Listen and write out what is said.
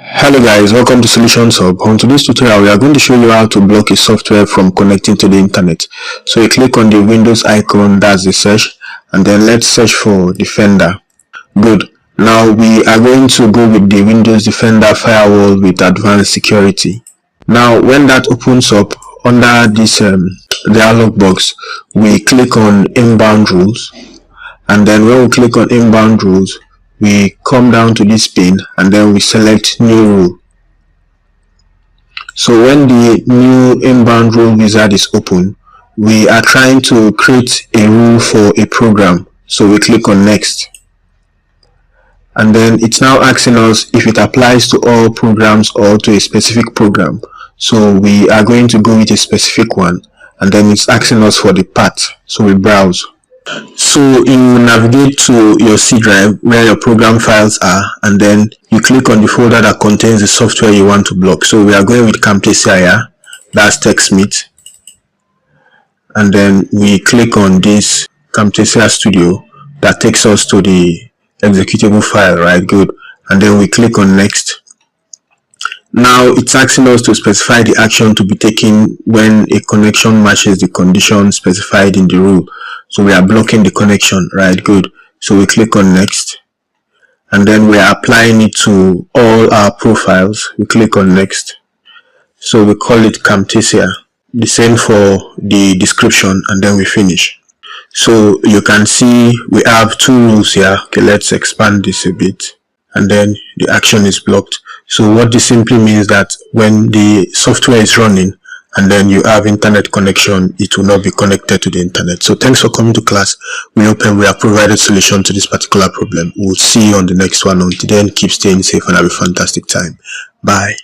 Hello guys, welcome to Solutions Hub. On today's tutorial, we are going to show you how to block a software from connecting to the internet. So you click on the Windows icon, that's the search, and then let's search for Defender. Good. Now we are going to go with the Windows Defender firewall with advanced security. Now when that opens up, under this dialog box, we click on inbound rules, and then when we click on inbound rules, we come down to this pane and then we select new rule. So when the new inbound rule wizard is open, we are trying to create a rule for a program, so we click on next, and then it's now asking us if it applies to all programs or to a specific program. So we are going to go with a specific one, and then it's asking us for the path, so we browse. So you navigate to your C drive where your program files are, and then you click on the folder that contains the software you want to block. So we are going with Camtasia here, that's TextMeet, and then we click on this Camtasia Studio that takes us to the executable file, right? Good. And then we click on next. Now it's asking us to specify the action to be taken when a connection matches the condition specified in the rule. So we are blocking the connection, right? Good. So we click on next, and then we are applying it to all our profiles. We click on next. So we call it Camtasia. The same for the description, and then we finish. So you can see we have two rules here. Okay, let's expand this a bit, and then the action is blocked. So what this simply means that when the software is running and then you have internet connection, it will not be connected to the internet. So thanks for coming to class. We hope we have provided solution to this particular problem. We'll see you on the next one. Until then, keep staying safe and have a fantastic time. Bye.